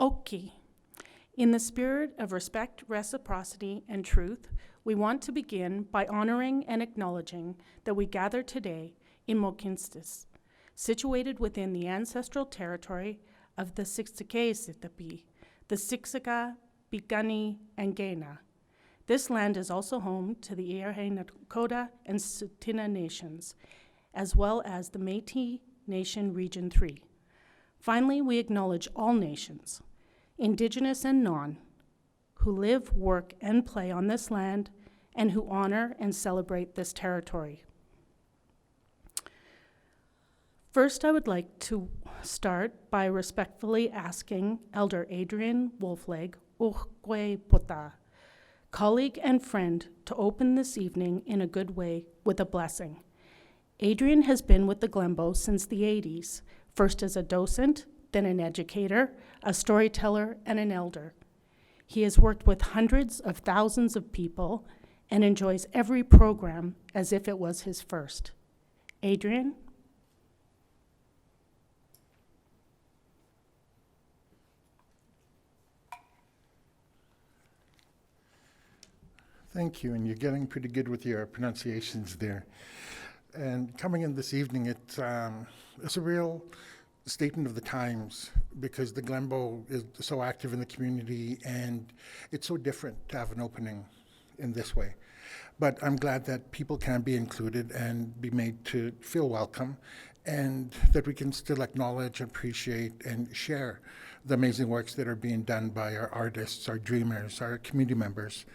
Okay. In the spirit of respect, reciprocity, and truth, we want to begin by honoring and acknowledging that we gather today in Mohkinstsis, situated within the ancestral territory of the Siksika, the Siksika, Piikani, and Kainai. This land is also home to the Earhei Nakota and Tsuut'ina nations, as well as the Métis Nation Region 3. Finally, we acknowledge all nations, Indigenous and non, who live, work, and play on this land and who honor and celebrate this territory. First, I would like to start by respectfully asking Elder Adrian Wolfleg Uhkwe Puta, colleague and friend, to open this evening in a good way with a blessing. Adrian has been with the Glenbow since the 80s, first as a docent, then an educator, a storyteller, and an elder. He has worked with hundreds of thousands of people and enjoys every program as if it was his first. Adrian? Thank you, and you're getting pretty good with your pronunciations there. And coming in this evening, it's a real statement of the times because the Glenbow is so active in the community and it's so different to have an opening in this way. But I'm glad that people can be included and be made to feel welcome and that we can still acknowledge, appreciate, and share the amazing works that are being done by our artists, our dreamers, our community members.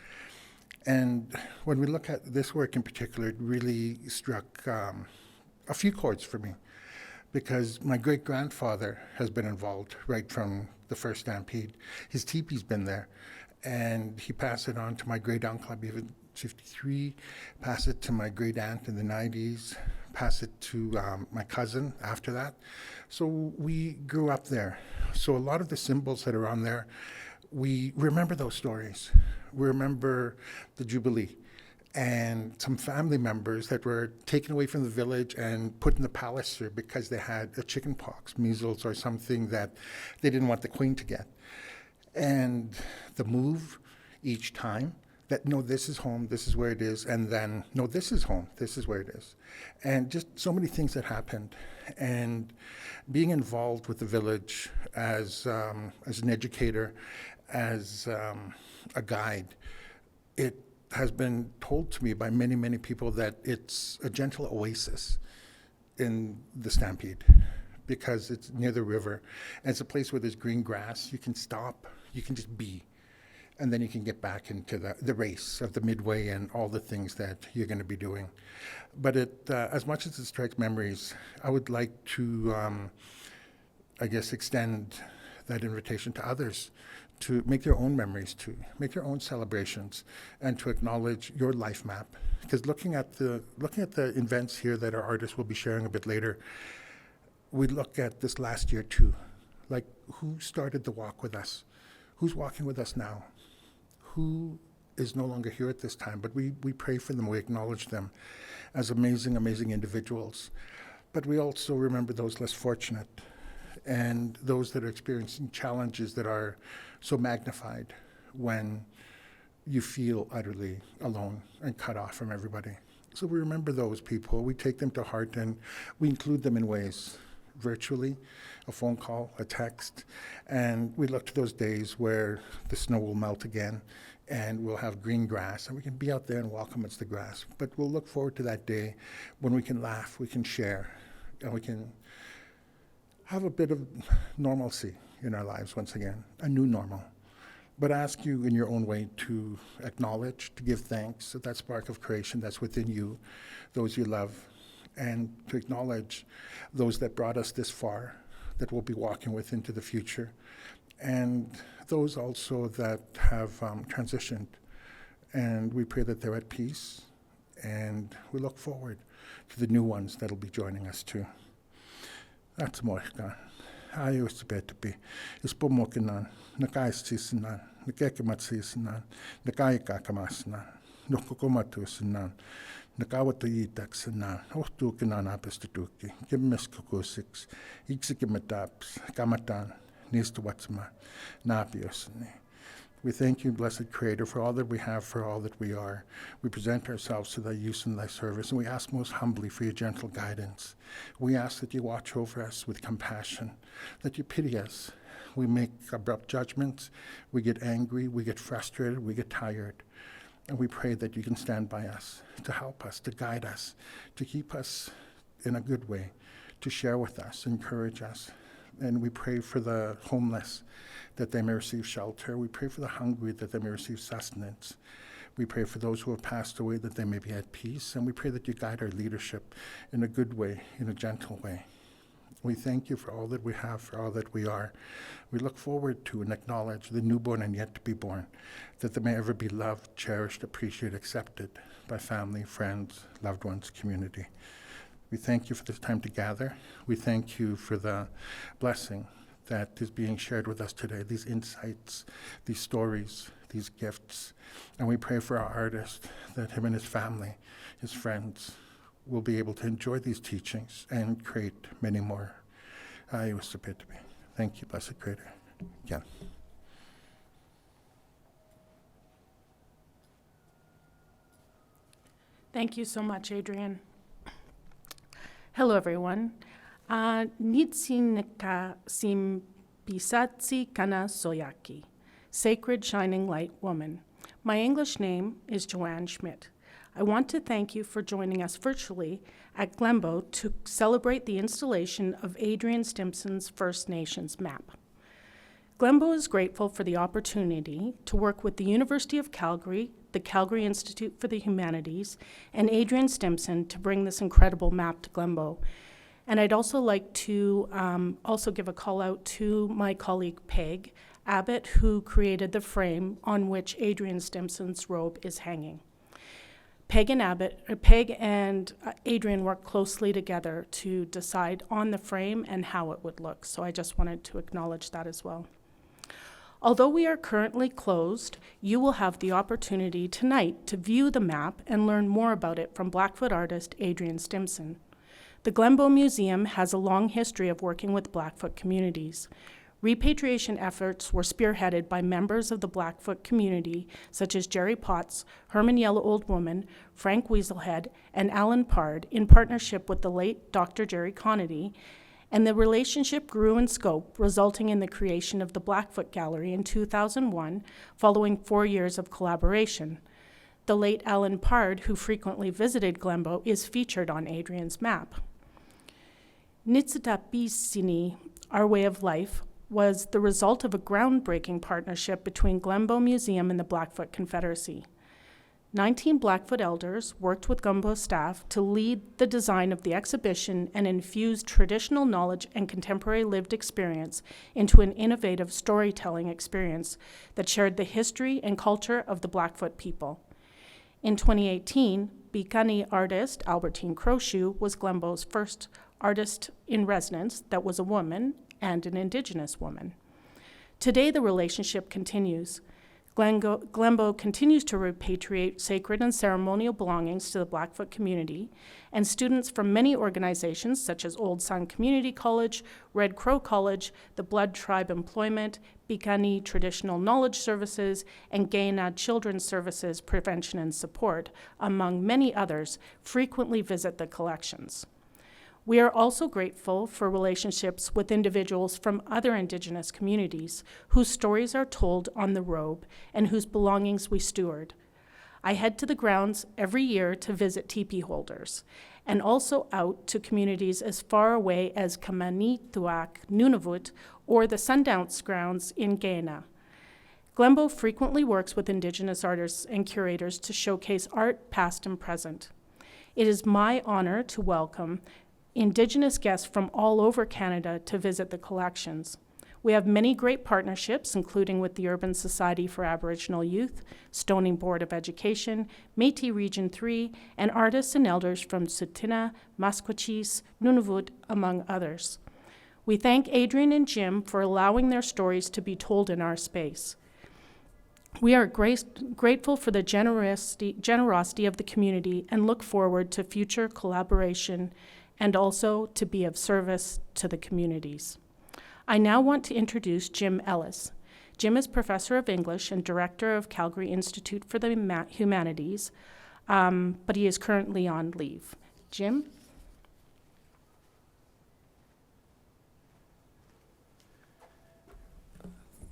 And when we look at this work in particular, it really struck a few chords for me because my great-grandfather has been involved right from the first Stampede. His teepee's been there, and he passed it on to my great-uncle, I believe in 53, passed it to my great-aunt in the 90s, passed it to my cousin after that. So we grew up there. So a lot of the symbols that are on there, we remember those stories. We remember the Jubilee and some family members that were taken away from the village and put in the palace here because they had a chicken pox, measles, or something that they didn't want the queen to get. And the move each time that, no, this is home, this is where it is, and then, no, this is home, this is where it is. And just so many things that happened. And being involved with the village as an educator, as a guide, it has been told to me by many, many people that it's a gentle oasis in the Stampede because it's near the river. And it's a place where there's green grass. You can stop, you can just be, and then you can get back into the race of the midway and all the things that you're going to be doing. But it, as much as it strikes memories, I would like to, I guess, extend that invitation to others to make their own memories, to make their own celebrations, and to acknowledge your life map. Because looking at the events here that our artists will be sharing a bit later, we look at this last year too. Like, who started the walk with us? Who's walking with us now? Who is no longer here at this time? But we pray for them, we acknowledge them as amazing, amazing individuals. But we also remember those less fortunate and those that are experiencing challenges that are so magnified when you feel utterly alone and cut off from everybody. So we remember those people, we take them to heart, and we include them in ways, virtually, a phone call, a text, and we look to those days where the snow will melt again and we'll have green grass and we can be out there and walk amidst the grass. But we'll look forward to that day when we can laugh, we can share, and we can have a bit of normalcy in our lives once again, a new normal. But ask you in your own way to acknowledge, to give thanks to that spark of creation that's within you, those you love, and to acknowledge those that brought us this far, that we'll be walking with into the future, and those also that have transitioned. And we pray that they're at peace, and we look forward to the new ones that'll be joining us too. That's more. I used to be. It's Pomokinan, Nakais Tisinan, Nakakimatsinan, Nakaikakamasnan, Nokokomatusinan, Nakawatuitaksinan, Ohtukinan Apistuki, Kimiskukusix, Ixikimataps, Kamatan, Nistawatsima, Napiosne. We thank you, blessed Creator, for all that we have, for all that we are. We present ourselves to thy use and thy service, and we ask most humbly for your gentle guidance. We ask that you watch over us with compassion, that you pity us. We make abrupt judgments, we get angry, we get frustrated, we get tired. And we pray that you can stand by us, to help us, to guide us, to keep us in a good way, to share with us, encourage us. And we pray for the homeless, that they may receive shelter. We pray for the hungry, that they may receive sustenance. We pray for those who have passed away, that they may be at peace. And we pray that you guide our leadership in a good way, in a gentle way. We thank you for all that we have, for all that we are. We look forward to and acknowledge the newborn and yet to be born, that they may ever be loved, cherished, appreciated, accepted by family, friends, loved ones, community. We thank you for this time to gather. We thank you for the blessing that is being shared with us today, these insights, these stories, these gifts. And we pray for our artist, that him and his family, his friends, will be able to enjoy these teachings and create many more. Thank you, blessed Creator. Again. Thank you so much, Adrian. Hello, everyone. Nitsinika sim pisatsi kana soyaki, Sacred Shining Light Woman. My English name is Joanne Schmidt. I want to thank you for joining us virtually at Glenbow to celebrate the installation of Adrian Stimson's First Nations map. Glenbow is grateful for the opportunity to work with the University of Calgary, the Calgary Institute for the Humanities, and Adrian Stimson to bring this incredible map to Glenbow. And I'd also like to also give a call out to my colleague Peg Abbott, who created the frame on which Adrian Stimson's robe is hanging. Peg and Adrian worked closely together to decide on the frame and how it would look. So I just wanted to acknowledge that as well. Although we are currently closed, you will have the opportunity tonight to view the map and learn more about it from Blackfoot artist Adrian Stimson. The Glenbow Museum has a long history of working with Blackfoot communities. Repatriation efforts were spearheaded by members of the Blackfoot community, such as Jerry Potts, Herman Yellow Old Woman, Frank Weaselhead, and Alan Pard, in partnership with the late Dr. Jerry Conity, and the relationship grew in scope, resulting in the creation of the Blackfoot Gallery in 2001, following 4 years of collaboration. The late Alan Pard, who frequently visited Glenbow, is featured on Adrian's map. Nitsitapisini, Our Way of Life, was the result of a groundbreaking partnership between Glenbow Museum and the Blackfoot Confederacy. 19 Blackfoot elders worked with Glenbow staff to lead the design of the exhibition and infuse traditional knowledge and contemporary lived experience into an innovative storytelling experience that shared the history and culture of the Blackfoot people. In 2018, Bikani artist Albertine Crowshoe was Glenbow's first artist in residence that was a woman and an Indigenous woman. Today, the relationship continues. Glenbow continues to repatriate sacred and ceremonial belongings to the Blackfoot community, and students from many organizations such as Old Sun Community College, Red Crow College, the Blood Tribe Employment, Bikani Traditional Knowledge Services, and Gaina Children's Services Prevention and Support, among many others, frequently visit the collections. We are also grateful for relationships with individuals from other Indigenous communities whose stories are told on the robe and whose belongings we steward. I head to the grounds every year to visit teepee holders, and also out to communities as far away as Kamanituak, Nunavut, or the Sundance grounds in Gaina. Glenbow frequently works with Indigenous artists and curators to showcase art past and present. It is my honor to welcome Indigenous guests from all over Canada to visit the collections. We have many great partnerships, including with the Urban Society for Aboriginal Youth, Stoning Board of Education, Métis Region 3, and artists and elders from Tsuut'ina, Maskwacis, Nunavut, among others. We thank Adrian and Jim for allowing their stories to be told in our space. We are grateful for the generosity of the community and look forward to future collaboration and also to be of service to the communities. I now want to introduce Jim Ellis. Jim is Professor of English and Director of Calgary Institute for the Humanities, but he is currently on leave. Jim?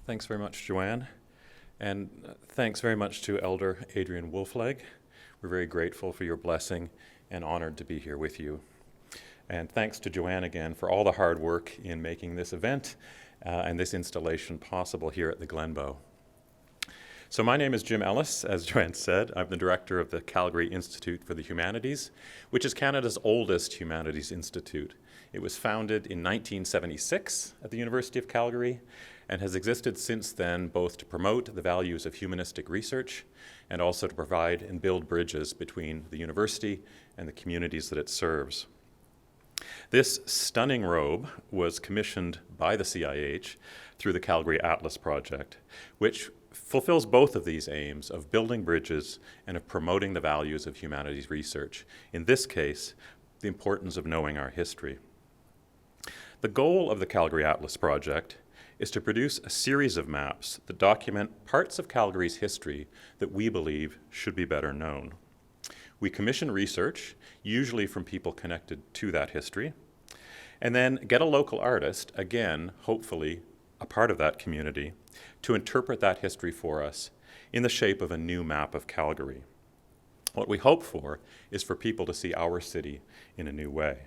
Thanks very much, Joanne. And thanks very much to Elder Adrian Wolfleg. We're very grateful for your blessing and honored to be here with you. And thanks to Joanne again for all the hard work in making this event and this installation possible here at the Glenbow. So my name is Jim Ellis, as Joanne said. I'm the director of the Calgary Institute for the Humanities, which is Canada's oldest humanities institute. It was founded in 1976 at the University of Calgary and has existed since then both to promote the values of humanistic research and also to provide and build bridges between the university and the communities that it serves. This stunning robe was commissioned by the CIH through the Calgary Atlas Project, which fulfills both of these aims of building bridges and of promoting the values of humanities research. In this case, the importance of knowing our history. The goal of the Calgary Atlas Project is to produce a series of maps that document parts of Calgary's history that we believe should be better known. We commission research, usually from people connected to that history, and then get a local artist, again, hopefully a part of that community, to interpret that history for us in the shape of a new map of Calgary. What we hope for is for people to see our city in a new way.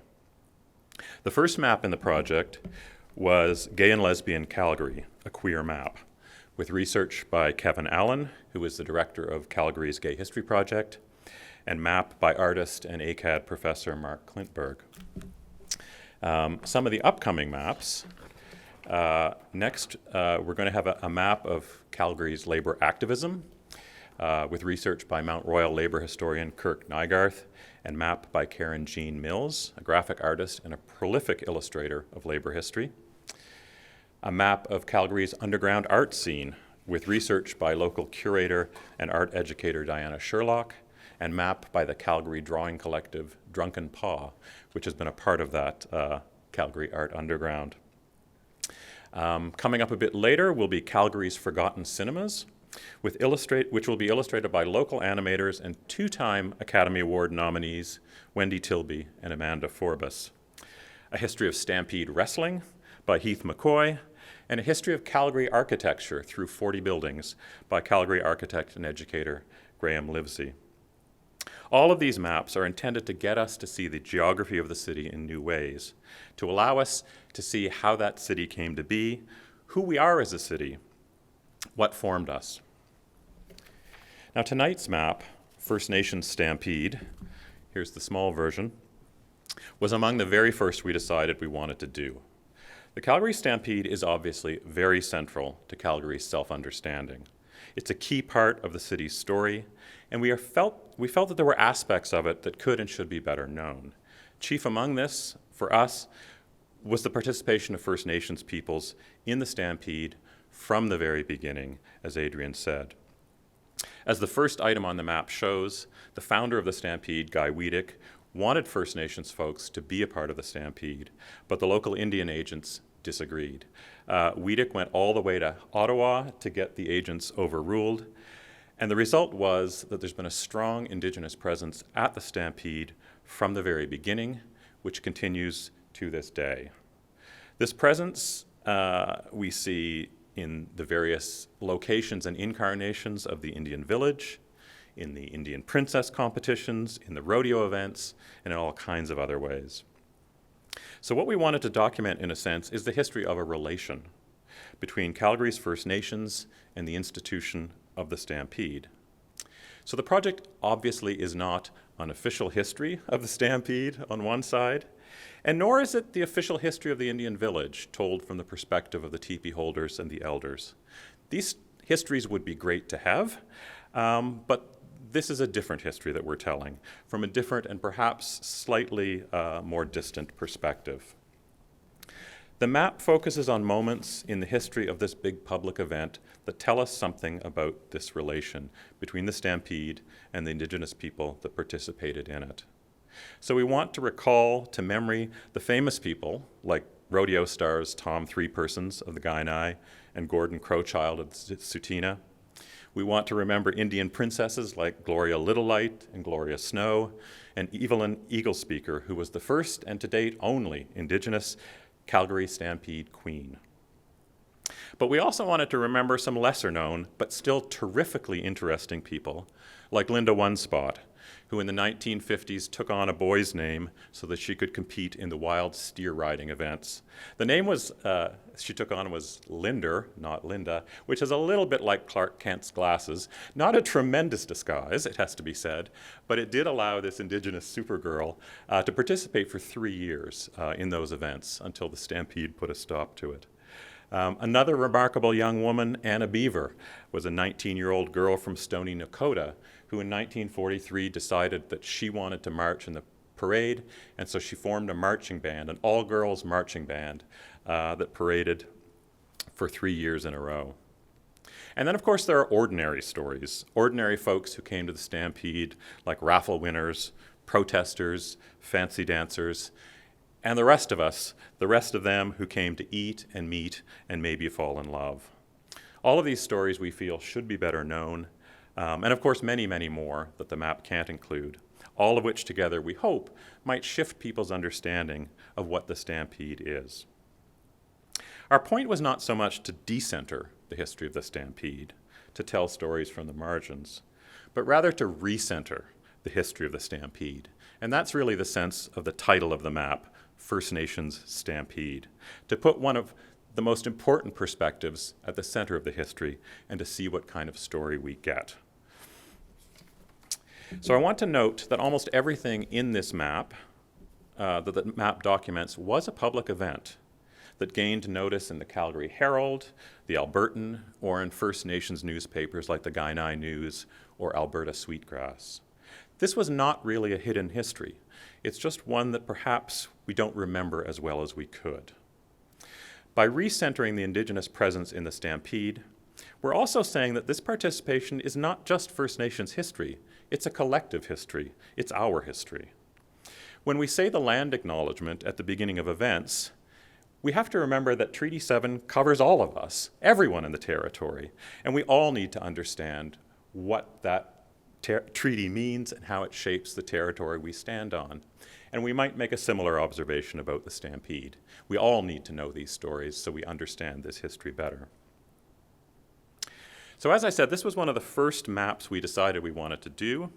The first map in the project was Gay and Lesbian Calgary, a queer map, with research by Kevin Allen, who is the director of Calgary's Gay History Project, and map by artist and ACAD professor Mark Klintberg. Some of the upcoming maps. Next, we're going to have a map of Calgary's labor activism with research by Mount Royal labor historian Kirk Nygarth and map by Karen Jean Mills, a graphic artist and a prolific illustrator of labor history. A map of Calgary's underground art scene with research by local curator and art educator Diana Sherlock, and map by the Calgary drawing collective Drunken Paw, which has been a part of that Calgary Art Underground. Coming up a bit later will be Calgary's Forgotten Cinemas, which will be illustrated by local animators and two-time Academy Award nominees Wendy Tilby and Amanda Forbes. A history of Stampede wrestling by Heath McCoy, and a history of Calgary architecture through 40 buildings by Calgary architect and educator Graham Livesey. All of these maps are intended to get us to see the geography of the city in new ways, to allow us to see how that city came to be, who we are as a city, what formed us. Now tonight's map, First Nations Stampede, here's the small version, was among the very first we decided we wanted to do. The Calgary Stampede is obviously very central to Calgary's self-understanding. It's a key part of the city's story, and we felt that there were aspects of it that could and should be better known. Chief among this, for us, was the participation of First Nations peoples in the Stampede from the very beginning, as Adrian said. As the first item on the map shows, the founder of the Stampede, Guy Wiedek, wanted First Nations folks to be a part of the Stampede, but the local Indian agents disagreed. Wiedek went all the way to Ottawa to get the agents overruled, and the result was that there's been a strong Indigenous presence at the Stampede from the very beginning, which continues to this day. This presence we see in the various locations and incarnations of the Indian village, in the Indian princess competitions, in the rodeo events, and in all kinds of other ways. So what we wanted to document, in a sense, is the history of a relation between Calgary's First Nations and the institution of the Stampede. So the project obviously is not an official history of the Stampede on one side, and nor is it the official history of the Indian village told from the perspective of the teepee holders and the elders. These histories would be great to have, but this is a different history that we're telling from a different and perhaps slightly more distant perspective. The map focuses on moments in the history of this big public event that tell us something about this relation between the Stampede and the Indigenous people that participated in it. So we want to recall to memory the famous people like rodeo stars Tom Three Persons of the Kainai and Gordon Crowchild of the Tsuut'ina. We want to remember Indian princesses like Gloria Littlelight and Gloria Snow, and Evelyn Eaglespeaker, who was the first and to date only Indigenous Calgary Stampede queen. But we also wanted to remember some lesser known, but still terrifically interesting people, like Linda Onespot, who in the 1950s took on a boy's name so that she could compete in the wild steer riding events. The name she took on was Linder, not Linda, which is a little bit like Clark Kent's glasses. Not a tremendous disguise, it has to be said, but it did allow this Indigenous Supergirl to participate for 3 years in those events until the Stampede put a stop to it. Another remarkable young woman, Anna Beaver, was a 19-year-old girl from Stoney Nakoda who in 1943 decided that she wanted to march in the parade, and so she formed a marching band, an all-girls marching band that paraded for 3 years in a row. And then, of course, there are ordinary stories, ordinary folks who came to the Stampede, like raffle winners, protesters, fancy dancers, and the rest of us, the rest of them who came to eat and meet and maybe fall in love. All of these stories we feel should be better known, and of course many, many more that the map can't include, all of which together we hope might shift people's understanding of what the Stampede is. Our point was not so much to decenter the history of the Stampede, to tell stories from the margins, but rather to recenter the history of the Stampede. And that's really the sense of the title of the map, First Nations Stampede, to put one of the most important perspectives at the center of the history and to see what kind of story we get. So I want to note that almost everything in this map, that the map documents, was a public event that gained notice in the Calgary Herald, the Albertan, or in First Nations newspapers like the Kainai News or Alberta Sweetgrass. This was not really a hidden history. It's just one that perhaps we don't remember as well as we could. By recentering the Indigenous presence in the Stampede, we're also saying that this participation is not just First Nations history, it's a collective history, it's our history. When we say the land acknowledgement at the beginning of events, we have to remember that Treaty 7 covers all of us, everyone in the territory, and we all need to understand what that treaty means and how it shapes the territory we stand on. And we might make a similar observation about the Stampede. We all need to know these stories so we understand this history better. So as I said, this was one of the first maps we decided we wanted to do,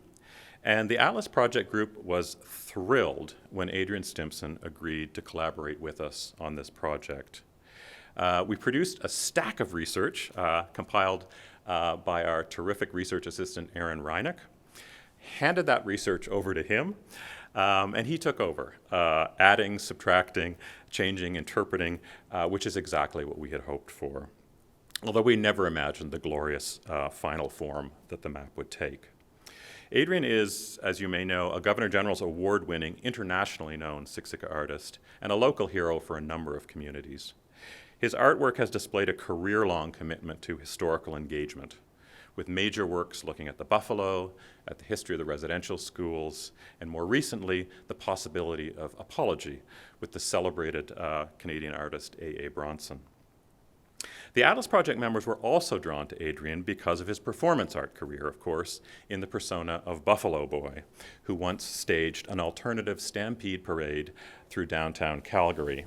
and the Atlas Project Group was thrilled when Adrian Stimson agreed to collaborate with us on this project. We produced a stack of research compiled by our terrific research assistant, Aaron Reinick, handed that research over to him, and he took over, adding, subtracting, changing, interpreting, which is exactly what we had hoped for, although we never imagined the glorious final form that the map would take. Adrian is, as you may know, a Governor General's award-winning, internationally known Siksika artist and a local hero for a number of communities. His artwork has displayed a career-long commitment to historical engagement, with major works looking at the buffalo, at the history of the residential schools, and more recently, the possibility of apology with the celebrated Canadian artist A.A. Bronson. The Atlas Project members were also drawn to Adrian because of his performance art career, of course, in the persona of Buffalo Boy, who once staged an alternative Stampede parade through downtown Calgary.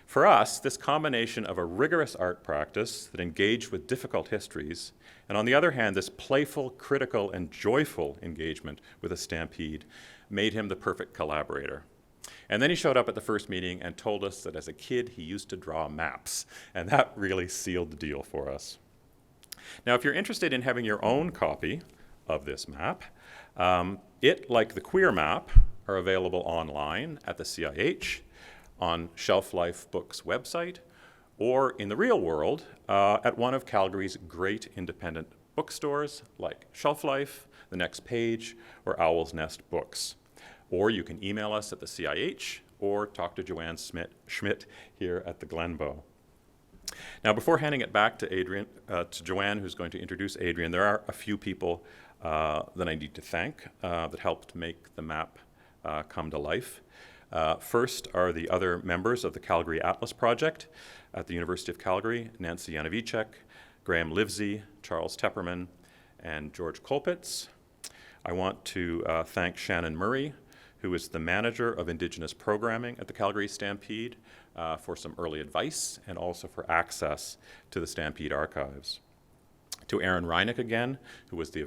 For us, this combination of a rigorous art practice that engaged with difficult histories, and on the other hand, this playful, critical, and joyful engagement with a Stampede made him the perfect collaborator. And then he showed up at the first meeting and told us that as a kid, he used to draw maps, and that really sealed the deal for us. Now, if you're interested in having your own copy of this map, it, like the Queer Map, are available online at the CIH, on Shelf Life Books website, or in the real world at one of Calgary's great independent bookstores like Shelf Life, The Next Page, or Owl's Nest Books. Or you can email us at the CIH or talk to Joanne Schmidt here at the Glenbow. Now, before handing it back to Joanne, who's going to introduce Adrian, there are a few people that I need to thank that helped make the map come to life. First are the other members of the Calgary Atlas Project at the University of Calgary, Nancy Yanovicek, Graham Livesey, Charles Tepperman, and George Kolpitz. I want to thank Shannon Murray, who is the manager of Indigenous programming at the Calgary Stampede, for some early advice and also for access to the Stampede archives. To Aaron Reinick again, who was the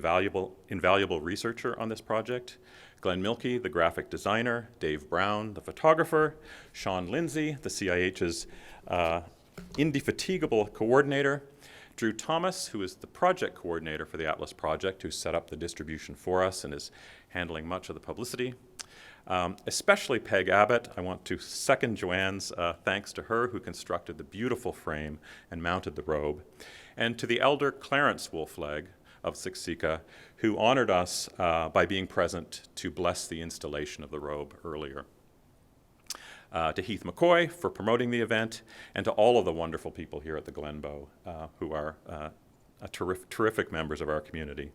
invaluable researcher on this project, Glenn Milkey, the graphic designer, Dave Brown, the photographer, Sean Lindsay, the CIH's indefatigable coordinator, Drew Thomas, who is the project coordinator for the Atlas Project, who set up the distribution for us and is handling much of the publicity. Especially Peg Abbott. I want to second Joanne's thanks to her, who constructed the beautiful frame and mounted the robe, and to the elder Clarence Wolfleg of Siksika, who honored us by being present to bless the installation of the robe earlier. To Heath McCoy for promoting the event, and to all of the wonderful people here at the Glenbow who are terrific members of our community.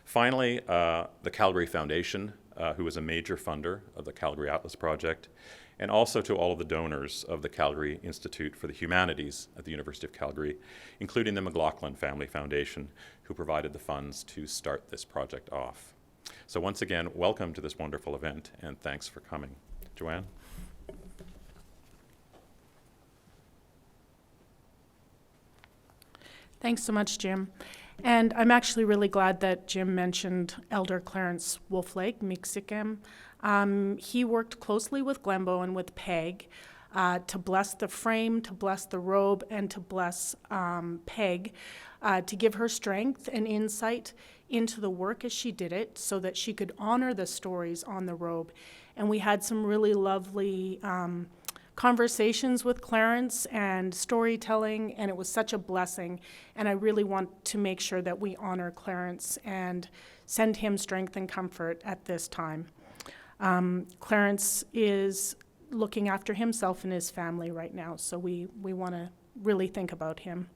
Finally, the Calgary Foundation, who is a major funder of the Calgary Atlas Project, and also to all of the donors of the Calgary Institute for the Humanities at the University of Calgary, including the McLaughlin Family Foundation, who provided the funds to start this project off. So once again, welcome to this wonderful event, and thanks for coming. Joanne? Thanks so much, Jim. And I'm actually really glad that Jim mentioned Elder Clarence Wolfleg, Miksikem. He worked closely with Glenbow and with Peg to bless the frame, to bless the robe, and to bless Peg, to give her strength and insight into the work as she did it so that she could honor the stories on the robe. And we had some really lovely conversations with Clarence and storytelling, and it was such a blessing. And I really want to make sure that we honor Clarence and send him strength and comfort at this time. Clarence is looking after himself and his family right now, so we want to really think about him.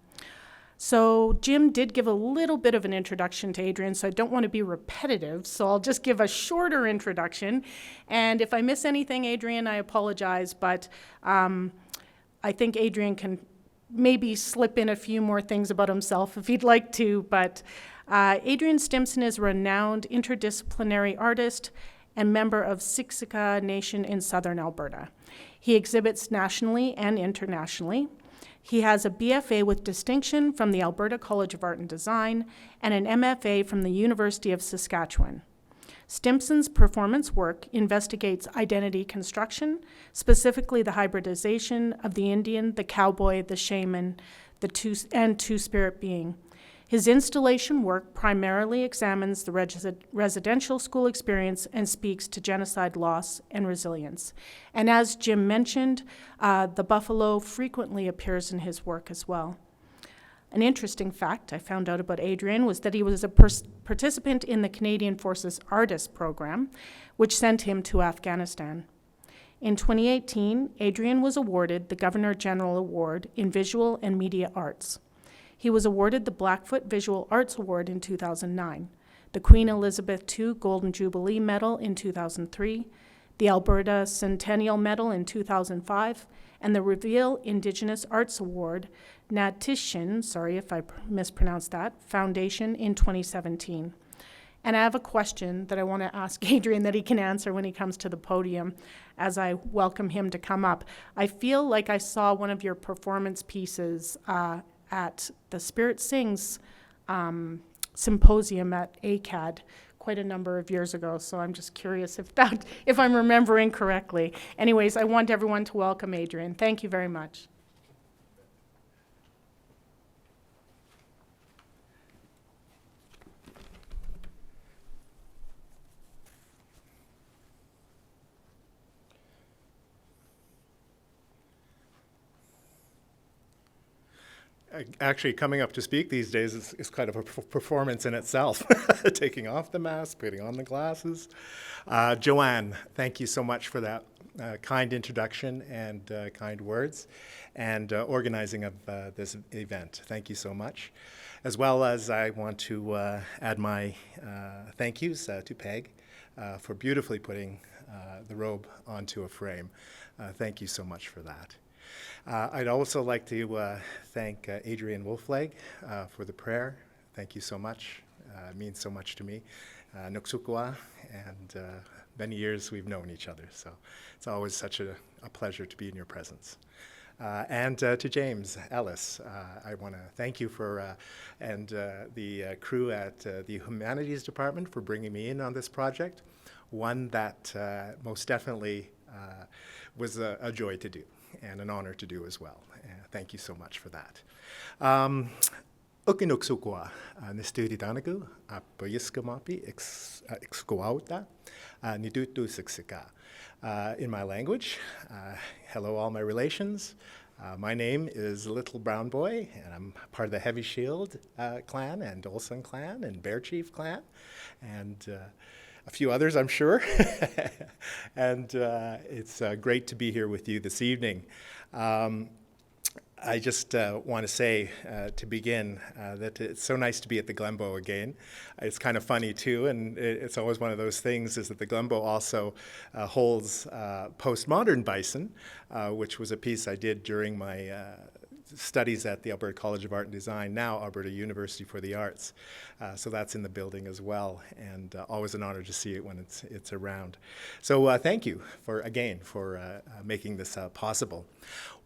So Jim did give a little bit of an introduction to Adrian, so I don't want to be repetitive, so I'll just give a shorter introduction. And if I miss anything, Adrian, I apologize, but I think Adrian can maybe slip in a few more things about himself if he'd like to. But Adrian Stimson is a renowned interdisciplinary artist and member of Siksika Nation in southern Alberta. He exhibits nationally and internationally. He has a BFA with distinction from the Alberta College of Art and Design and an MFA from the University of Saskatchewan. Stimson's performance work investigates identity construction, specifically the hybridization of the Indian, the cowboy, the shaman, and two-spirit being. His installation work primarily examines the residential school experience and speaks to genocide loss and resilience. And as Jim mentioned, the buffalo frequently appears in his work as well. An interesting fact I found out about Adrian was that he was a participant in the Canadian Forces Artist Program, which sent him to Afghanistan. In 2018, Adrian was awarded the Governor General Award in Visual and Media Arts. He was awarded the Blackfoot Visual Arts Award in 2009, the Queen Elizabeth II Golden Jubilee Medal in 2003, the Alberta Centennial Medal in 2005, and the Reveal Indigenous Arts Award, Natishin, sorry if I mispronounced that, Foundation in 2017. And I have a question that I want to ask Adrian that he can answer when he comes to the podium as I welcome him to come up. I feel like I saw one of your performance pieces at the Spirit Sings symposium at ACAD quite a number of years ago, so I'm just curious if I'm remembering correctly. Anyways, I want everyone to welcome Adrian. Thank you very much. Actually, coming up to speak these days is kind of a performance in itself. Taking off the mask, putting on the glasses. Joanne, thank you so much for that kind introduction and kind words and organizing of this event. Thank you so much. As well as I want to add my thank yous to Peg for beautifully putting the robe onto a frame. Thank you so much for that. I'd also like to thank Adrian Wolflag for the prayer. Thank you so much. It means so much to me. Nuksukwa, and many years we've known each other, so it's always such a pleasure to be in your presence. And to James Ellis, I want to thank you for, and the crew at the Humanities Department for bringing me in on this project, one that most definitely was a joy to do and an honor to do as well. Thank you so much for that. Ukinuksukwa, nistudi danagu, apayiskamapi exquauta, nidutu Siksika. In my language, hello all my relations. My name is Little Brown Boy, and I'm part of the Heavy Shield clan and Olsen clan and Bear Chief clan, and a few others, I'm sure. And it's great to be here with you this evening. I just want to say to begin that it's so nice to be at the Glenbow again. It's kind of funny too, and it's always one of those things is that the Glenbow also holds postmodern bison, which was a piece I did during my studies at the Alberta College of Art and Design, now Alberta University for the Arts. So that's in the building as well, and always an honor to see it when it's around. So thank you for making this possible.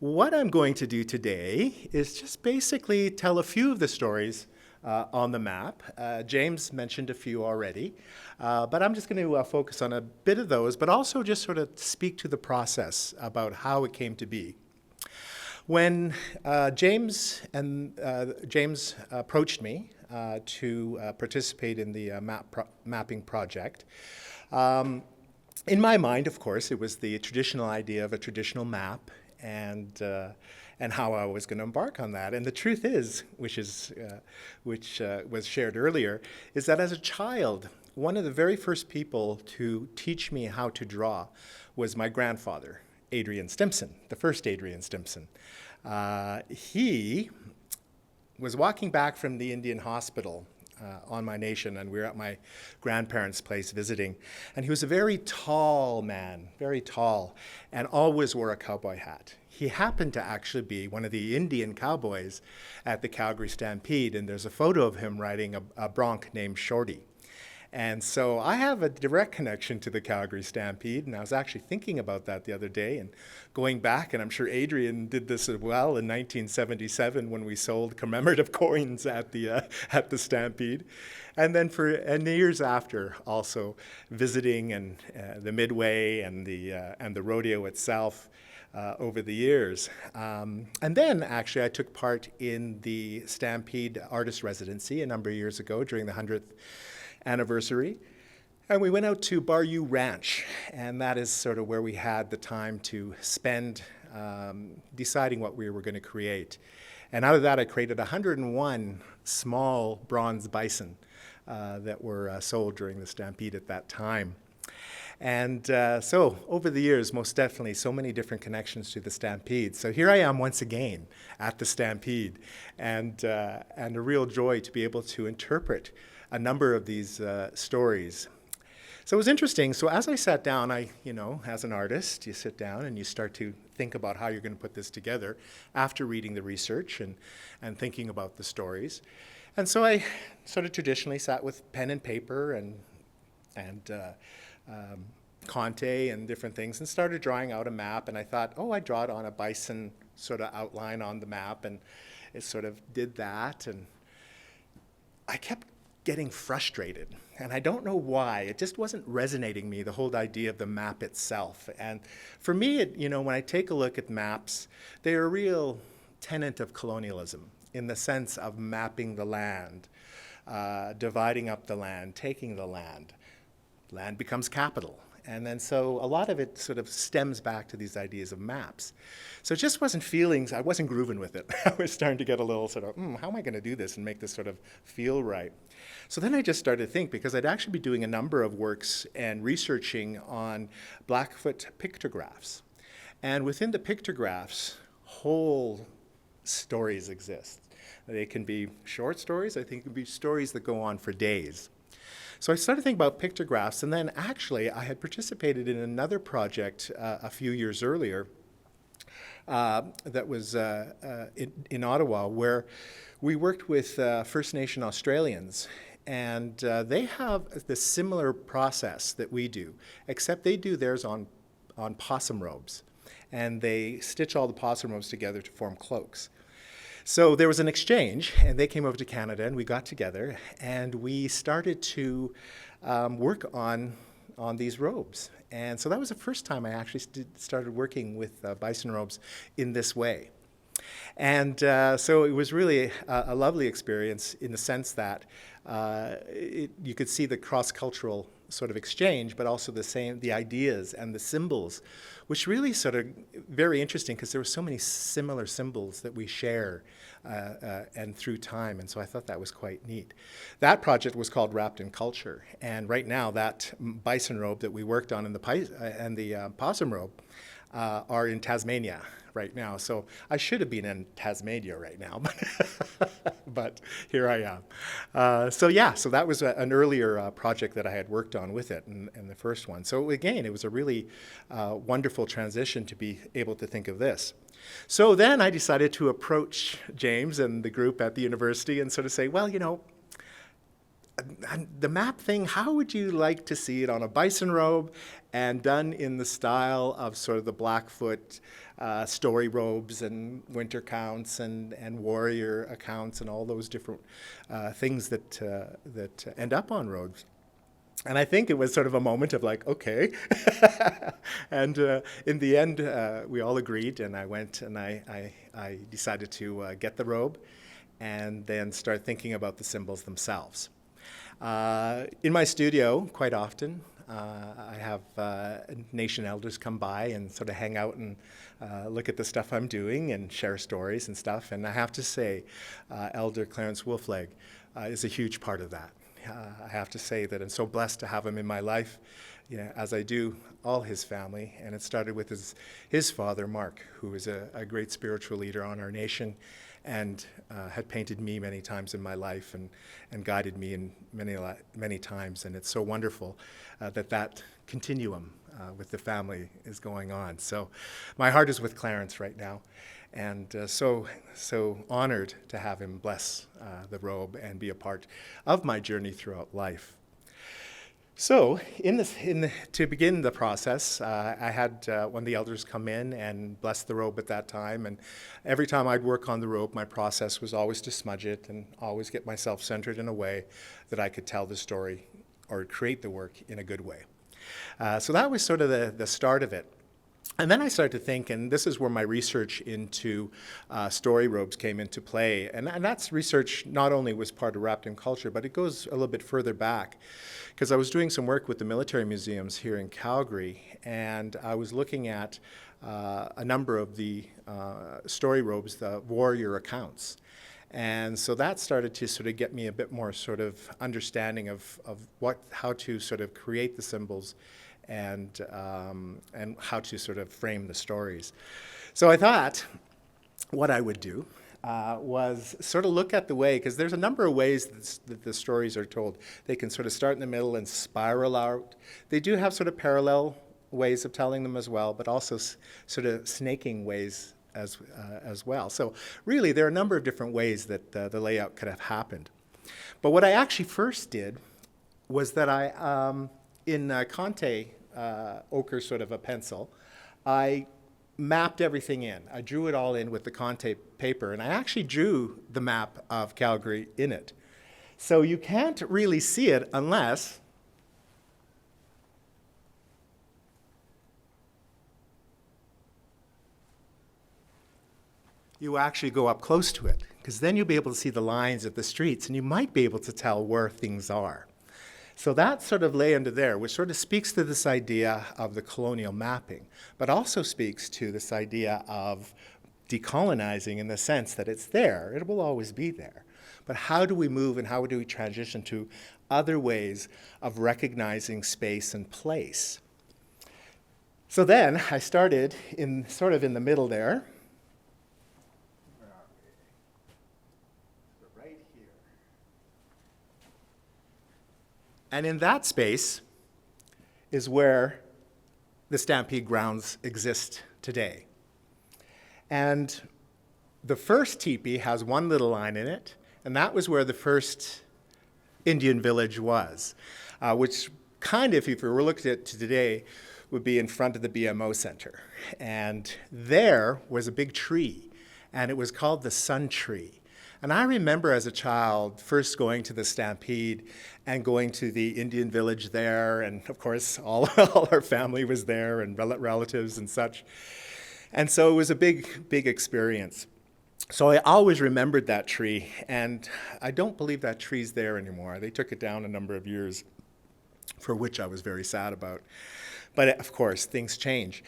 What I'm going to do today is just basically tell a few of the stories on the map. James mentioned a few already, but I'm just going to focus on a bit of those, but also just sort of speak to the process about how it came to be. When James approached me to participate in the mapping project, in my mind, of course, it was the traditional idea of a traditional map and how I was going to embark on that. And the truth is, which was shared earlier, is that as a child, one of the very first people to teach me how to draw was my grandfather, Adrian Stimson, the first Adrian Stimson. He was walking back from the Indian hospital on my nation, and we were at my grandparents' place visiting. And he was a very tall man, very tall, and always wore a cowboy hat. He happened to actually be one of the Indian cowboys at the Calgary Stampede, and there's a photo of him riding a bronc named Shorty. And so I have a direct connection to the Calgary Stampede, and I was actually thinking about that the other day and going back, and I'm sure Adrian did this as well in 1977 when we sold commemorative coins at the Stampede. And then for years after, also visiting and the Midway and the rodeo itself over the years. And then actually I took part in the Stampede Artist Residency a number of years ago during the 100th anniversary, and we went out to Bayou Ranch, and that is sort of where we had the time to spend deciding what we were going to create. And out of that, I created 101 small bronze bison that were sold during the Stampede at that time. And so over the years, most definitely, so many different connections to the Stampede. So here I am once again at the Stampede, and a real joy to be able to interpret a number of these stories. So it was interesting. So as I sat down, as an artist, you sit down and you start to think about how you're going to put this together after reading the research and thinking about the stories. And so I sort of traditionally sat with pen and paper and Conte and different things and started drawing out a map. And I thought, I'd draw it on a bison sort of outline on the map. And it sort of did that. And I kept getting frustrated, and I don't know why. It just wasn't resonating me, the whole idea of the map itself. And for me, when I take a look at maps, they're a real tenet of colonialism in the sense of mapping the land, dividing up the land, taking the land. Land becomes capital. And then so a lot of it sort of stems back to these ideas of maps. So it just wasn't I wasn't grooving with it. I was starting to get a little sort of, how am I going to do this and make this sort of feel right? So then I just started to think, because I'd actually be doing a number of works and researching on Blackfoot pictographs. And within the pictographs, whole stories exist. They can be short stories. I think it can be stories that go on for days. So I started thinking about pictographs, and then actually I had participated in another project a few years earlier that was in Ottawa, where we worked with First Nation Australians. And they have the similar process that we do, except they do theirs on possum robes. And they stitch all the possum robes together to form cloaks. So there was an exchange, and they came over to Canada, and we got together, and we started to work on these robes. And so that was the first time I actually started working with bison robes in this way. And so it was really a lovely experience in the sense that you could see the cross-cultural sort of exchange, but also the ideas and the symbols, which really sort of very interesting because there were so many similar symbols that we share and through time, and so I thought that was quite neat. That project was called Wrapped in Culture, and right now that bison robe that we worked on and the possum robe are in Tasmania right now. So I should have been in Tasmania right now, but here I am. So that was an earlier project that I had worked on with it, and the first one. So again, it was a really wonderful transition to be able to think of this. So then I decided to approach James and the group at the university and sort of say, well, you know, the map thing, how would you like to see it on a bison robe and done in the style of sort of the Blackfoot story robes and winter counts and warrior accounts and all those different things that end up on robes? And I think it was sort of a moment of like, okay. And in the end, we all agreed, and I went and I decided to get the robe and then start thinking about the symbols themselves. In my studio, quite often, I have nation elders come by and sort of hang out and look at the stuff I'm doing and share stories and stuff. And I have to say, Elder Clarence Wolfleg is a huge part of that. I have to say that I'm so blessed to have him in my life, you know, as I do all his family. And it started with his father, Mark, who is a great spiritual leader on our nation and had painted me many times in my life and guided me in many times. And it's so wonderful that continuum with the family is going on. So my heart is with Clarence right now. And so honored to have him bless the robe and be a part of my journey throughout life. So to begin the process, I had one of the elders come in and bless the robe at that time. And every time I'd work on the robe, my process was always to smudge it and always get myself centered in a way that I could tell the story or create the work in a good way. So that was sort of the start of it. And then I started to think, and this is where my research into story robes came into play. And that's research not only was part of Wrapped in Culture, but it goes a little bit further back. Because I was doing some work with the military museums here in Calgary, and I was looking at a number of the story robes, the warrior accounts. And so that started to sort of get me a bit more sort of understanding of how to sort of create the symbols and how to sort of frame the stories. So I thought what I would do was sort of look at the way, because there's a number of ways that the stories are told. They can sort of start in the middle and spiral out. They do have sort of parallel ways of telling them as well, but also sort of snaking ways as well. So really, there are a number of different ways that the layout could have happened. But what I actually first did was that I, in Conte ochre sort of a pencil, I mapped everything in. I drew it all in with the Conte paper, and I actually drew the map of Calgary in it. So you can't really see it unless you actually go up close to it, because then you'll be able to see the lines of the streets, and you might be able to tell where things are. So that sort of lay under there, which sort of speaks to this idea of the colonial mapping, but also speaks to this idea of decolonizing in the sense that it's there, it will always be there. But how do we move and how do we transition to other ways of recognizing space and place? So then I started in the middle there. And in that space is where the Stampede grounds exist today. And the first teepee has one little line in it, and that was where the first Indian village was, which kind of, if we were looking at it today, would be in front of the BMO Center. And there was a big tree, and it was called the Sun Tree. And I remember as a child first going to the Stampede and going to the Indian village there, and of course all our family was there and relatives and such. And so it was a big, big experience. So I always remembered that tree, and I don't believe that tree's there anymore. They took it down a number of years, for which I was very sad about. But of course, things change.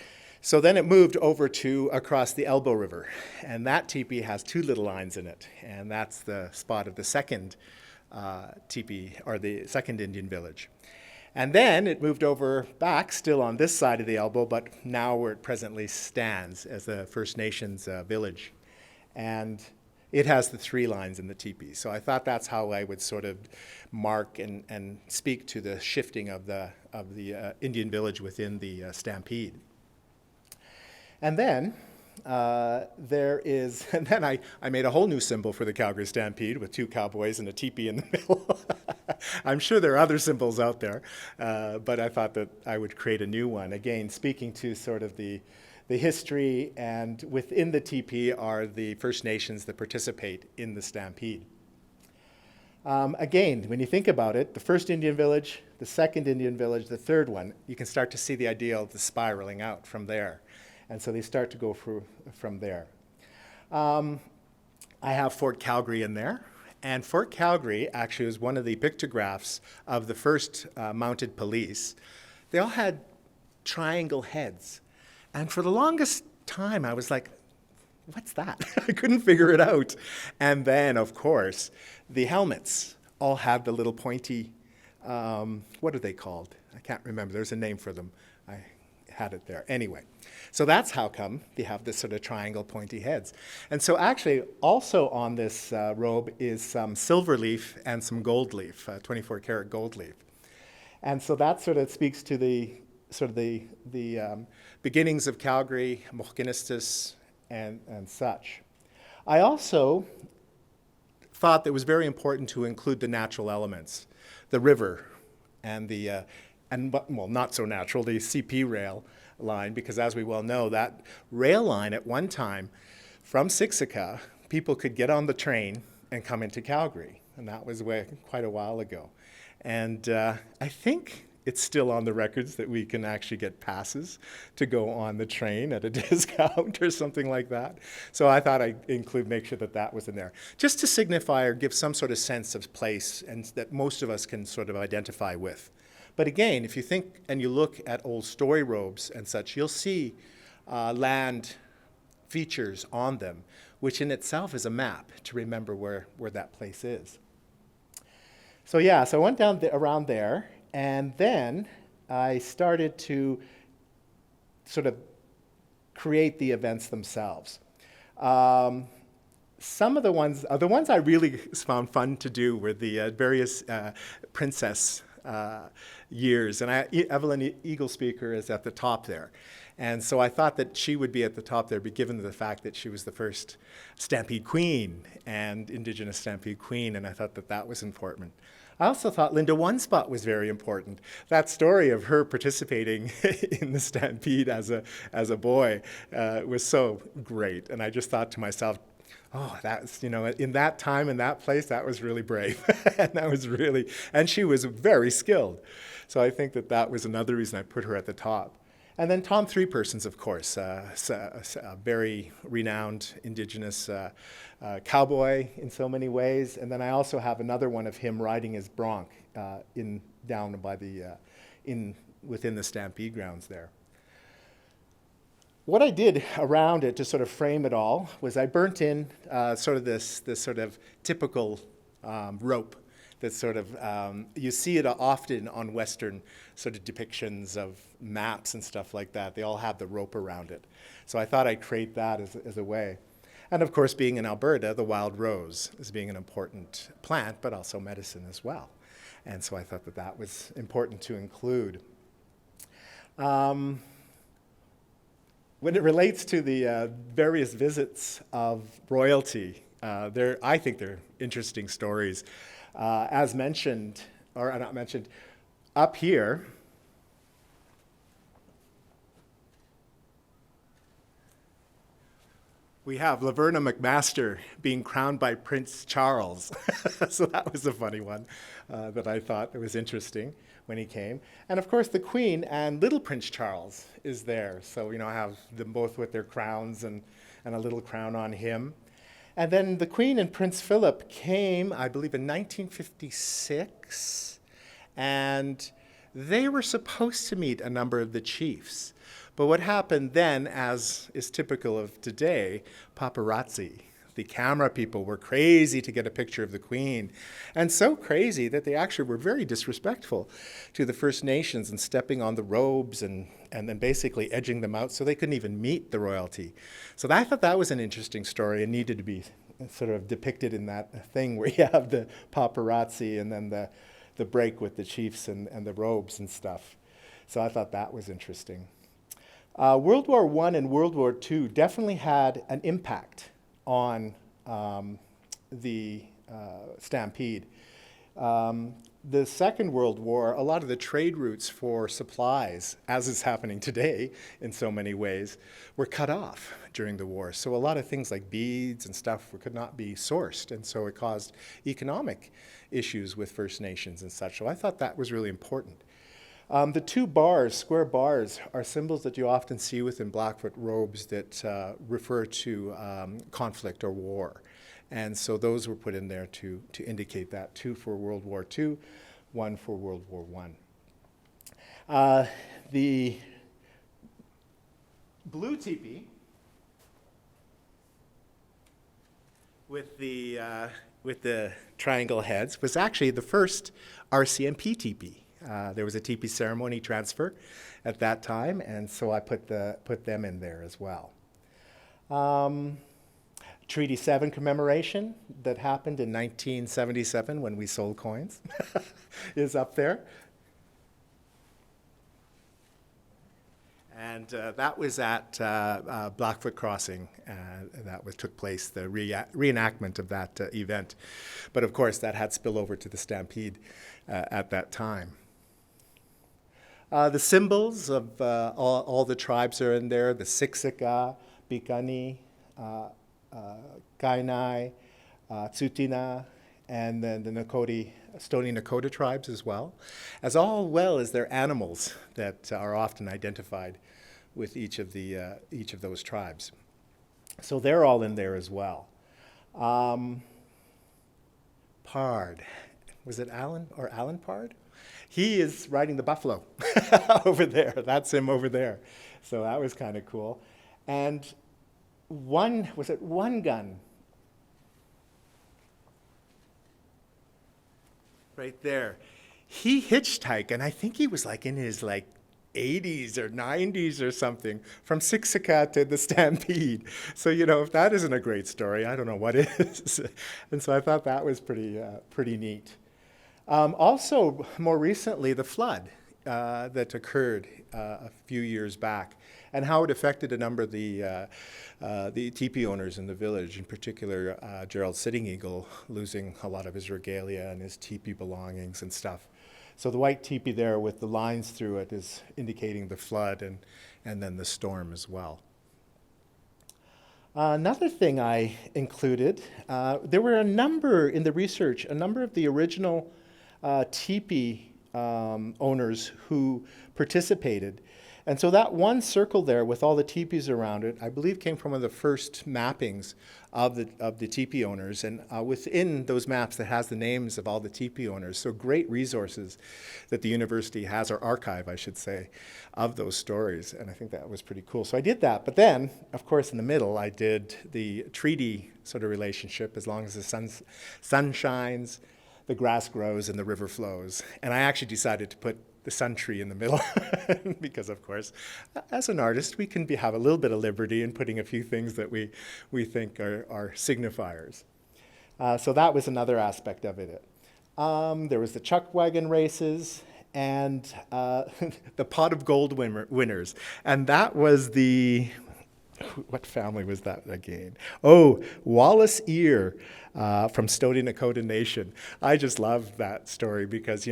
So then it moved over to across the Elbow River, and that teepee has two little lines in it, and that's the spot of the second teepee, or the second Indian village. And then it moved over back, still on this side of the Elbow, but now where it presently stands as the First Nations village. And it has the three lines in the teepee. So I thought that's how I would sort of mark and speak to the shifting of the Indian village within the Stampede. And then and then I made a whole new symbol for the Calgary Stampede with two cowboys and a teepee in the middle. I'm sure there are other symbols out there, but I thought that I would create a new one. Again, speaking to sort of the history, and within the teepee are the First Nations that participate in the Stampede. Again, when you think about it, the first Indian village, the second Indian village, the third one, you can start to see the idea of the spiraling out from there. And so they start to go from there. I have Fort Calgary in there. And Fort Calgary actually was one of the pictographs of the first mounted police. They all had triangle heads. And for the longest time, I was like, what's that? I couldn't figure it out. And then, of course, the helmets all had the little pointy, what are they called? I can't remember. There's a name for them. I had it there. Anyway, so that's how come they have this sort of triangle pointy heads. And so actually also on this robe is some silver leaf and some gold leaf, 24 karat gold leaf. And so that sort of speaks to the beginnings of Calgary, Mohkinistsis, and such. I also thought that it was very important to include the natural elements, the river and well, not so natural, the CP rail line, because as we well know, that rail line at one time from Siksika, people could get on the train and come into Calgary, and that was quite a while ago. And I think it's still on the records that we can actually get passes to go on the train at a discount or something like that. So I thought I'd make sure that was in there, just to signify or give some sort of sense of place and that most of us can sort of identify with. But again, if you think and you look at old story robes and such, you'll see land features on them, which in itself is a map to remember where that place is. So yeah, so I went down around there, and then I started to sort of create the events themselves. Some of the ones I really found fun to do were the various princess years, and Evelyn Eagle Speaker is at the top there. And so I thought that she would be at the top there, given the fact that she was the first Stampede Queen and Indigenous Stampede Queen, and I thought that was important. I also thought Linda One Spot was very important. That story of her participating in the Stampede as a boy was so great, and I just thought to myself, oh, that's, in that time, in that place, that was really brave. And she was very skilled. So I think that was another reason I put her at the top. And then Tom Three Persons, of course, a very renowned Indigenous cowboy in so many ways. And then I also have another one of him riding his bronc down by within the Stampede grounds there. What I did around it to sort of frame it all was I burnt in sort of this sort of typical rope that sort of, you see it often on Western sort of depictions of maps and stuff like that. They all have the rope around it. So I thought I'd create that as a way. And of course, being in Alberta, the wild rose is being an important plant, but also medicine as well. And so I thought that that was important to include. When it relates to the various visits of royalty, I think they're interesting stories. As mentioned, or not mentioned, up here, we have Laverna McMaster being crowned by Prince Charles. So that was a funny one that I thought was interesting when he came. And of course, the Queen and little Prince Charles is there. So, I have them both with their crowns and a little crown on him. And then the Queen and Prince Philip came, I believe, in 1956. And they were supposed to meet a number of the chiefs. But what happened then, as is typical of today, paparazzi. The camera people were crazy to get a picture of the Queen, and so crazy that they actually were very disrespectful to the First Nations and stepping on the robes and then basically edging them out so they couldn't even meet the royalty. So I thought that was an interesting story and needed to be sort of depicted in that thing where you have the paparazzi and then the break with the chiefs and the robes and stuff. So I thought that was interesting. World War I and World War II definitely had an impact on the Stampede. The Second World War, a lot of the trade routes for supplies, as is happening today in so many ways, were cut off during the war. So a lot of things like beads and stuff could not be sourced, and so it caused economic issues with First Nations and such. So I thought that was really important. The two bars, square bars, are symbols that you often see within Blackfoot robes that refer to conflict or war. And so those were put in there to indicate that, two for World War II, one for World War I. The blue teepee with the triangle heads was actually the first RCMP teepee. There was a teepee ceremony transfer at that time, and so I put them in there as well. Treaty 7 commemoration that happened in 1977 when we sold coins is up there. And that was at Blackfoot Crossing. Took place, the reenactment of that event. But of course, that had spillover to the Stampede at that time. The symbols of all the tribes are in there, the Siksika, Bikani, Kainai, Tsutina, and then the Stony Nakota tribes as well as their animals that are often identified with each of those tribes. So they're all in there as well. Pard, was it Alan Pard? He is riding the buffalo over there. That's him over there. So that was kind of cool. And one gun? Right there. He hitchhiked, and I think he was in his 80s or 90s or something, from Siksika to the Stampede. So, if that isn't a great story, I don't know what is. And so I thought that was pretty neat. Also, more recently, the flood that occurred a few years back, and how it affected a number of the teepee owners in the village, in particular Gerald Sitting Eagle losing a lot of his regalia and his teepee belongings and stuff. So the white teepee there with the lines through it is indicating the flood and then the storm as well. Another thing I included, there were a number of the original teepee owners who participated. And so that one circle there with all the teepees around it, I believe came from one of the first mappings of the teepee owners. And within those maps that has the names of all the teepee owners. So great resources that the university has, or archive, I should say, of those stories. And I think that was pretty cool. So I did that. But then, of course, in the middle, I did the treaty sort of relationship. As long as the sun shines, the grass grows, and the river flows. And I actually decided to put the sun tree in the middle because, of course, as an artist, we can have a little bit of liberty in putting a few things that we think are signifiers. So that was another aspect of it. There was the chuck wagon races and the pot of gold winners. And that was what family was that again? Oh, Wallace Ear from Stoney Nakoda Nation. I just love that story because,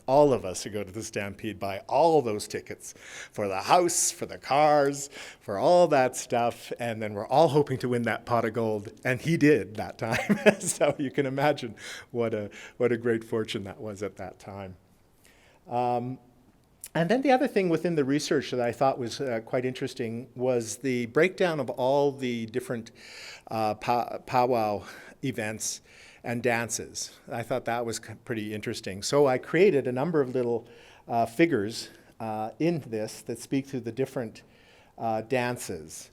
all of us who go to the Stampede buy all those tickets for the house, for the cars, for all that stuff, and then we're all hoping to win that pot of gold, and he did that time. So you can imagine what a great fortune that was at that time. And then the other thing within the research that I thought was quite interesting was the breakdown of all the different powwow events and dances. I thought that was pretty interesting. So I created a number of little figures in this that speak to the different dances,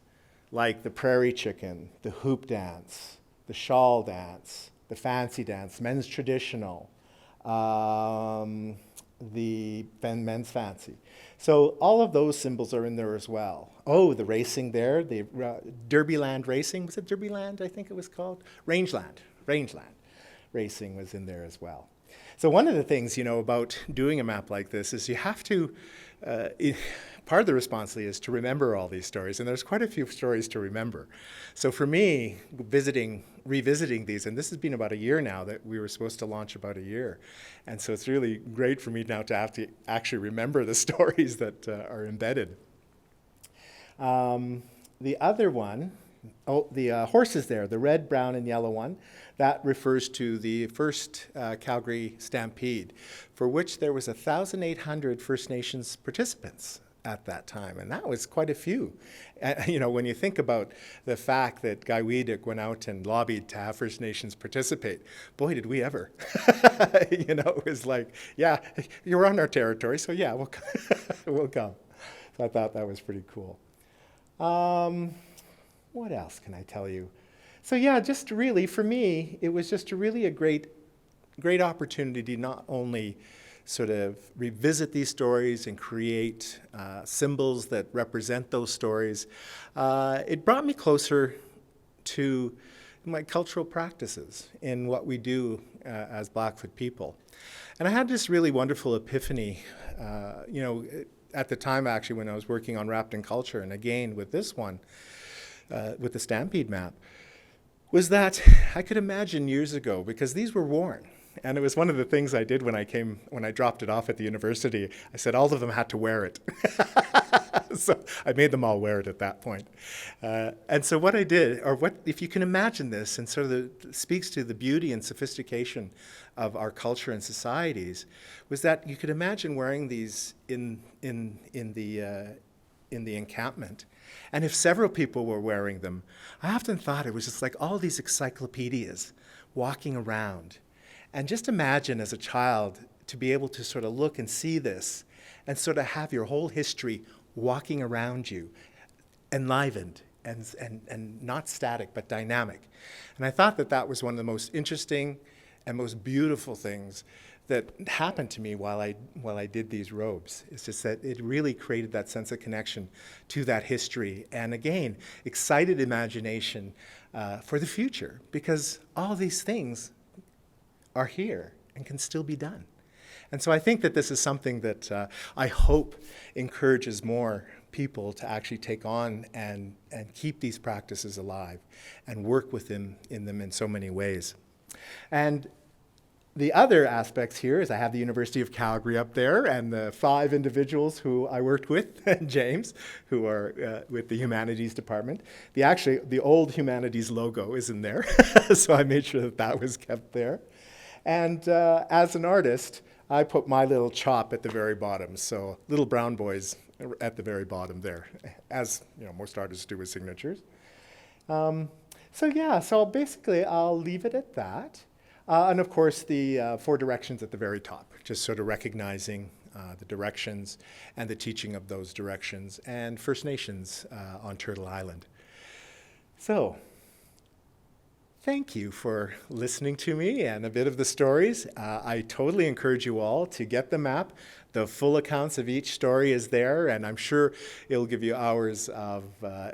like the prairie chicken, the hoop dance, the shawl dance, the fancy dance, men's traditional, the men's fancy. So all of those symbols are in there as well. Oh, the racing there, the Derbyland racing. Was it Derbyland, I think it was called? Rangeland racing was in there as well. So one of the things, about doing a map like this is you have to, part of the responsibility is to remember all these stories, and there's quite a few stories to remember. So for me, revisiting these, and this has been about a year now that we were supposed to launch about a year, and so it's really great for me now to have to actually remember the stories that are embedded. The other one, the horses there, the red, brown, and yellow one, that refers to the first Calgary Stampede, for which there was 1,800 First Nations participants at that time, and that was quite a few. When you think about the fact that Guy Weedick went out and lobbied to have First Nations participate, boy, did we ever. It was like, yeah, you're on our territory, so yeah, we'll come. So I thought that was pretty cool. What else can I tell you? So yeah, just really, for me, it was just a great opportunity to not only sort of revisit these stories and create symbols that represent those stories. It brought me closer to my cultural practices in what we do as Blackfoot people. And I had this really wonderful epiphany, at the time actually when I was working on Wrapped in Culture, and again with this one, with the Stampede map, was that I could imagine years ago, because these were worn. And it was one of the things I did when I dropped it off at the university. I said all of them had to wear it. So I made them all wear it at that point. And so what I did, if you can imagine this, and sort of speaks to the beauty and sophistication of our culture and societies, was that you could imagine wearing these in the encampment. And if several people were wearing them, I often thought it was just like all these encyclopedias walking around. And just imagine as a child to be able to sort of look and see this and sort of have your whole history walking around you, enlivened and not static but dynamic. And I thought that was one of the most interesting and most beautiful things that happened to me while I did these robes. It's just that it really created that sense of connection to that history, and again, excited imagination for the future, because all these things are here and can still be done. And so I think that this is something that I hope encourages more people to actually take on and keep these practices alive and work with them in so many ways. And the other aspects here is I have the University of Calgary up there and the 5 individuals who I worked with, and James, who are with the Humanities Department. The old Humanities logo is in there, so I made sure that was kept there. And as an artist, I put my little chop at the very bottom, so little brown boys at the very bottom there, as most artists do with signatures. So basically I'll leave it at that. And of course, the 4 directions at the very top, just sort of recognizing the directions and the teaching of those directions, and First Nations on Turtle Island. So, Thank you for listening to me and a bit of the stories. I totally encourage you all to get the map. The full accounts of each story is there, and I'm sure it'll give you hours of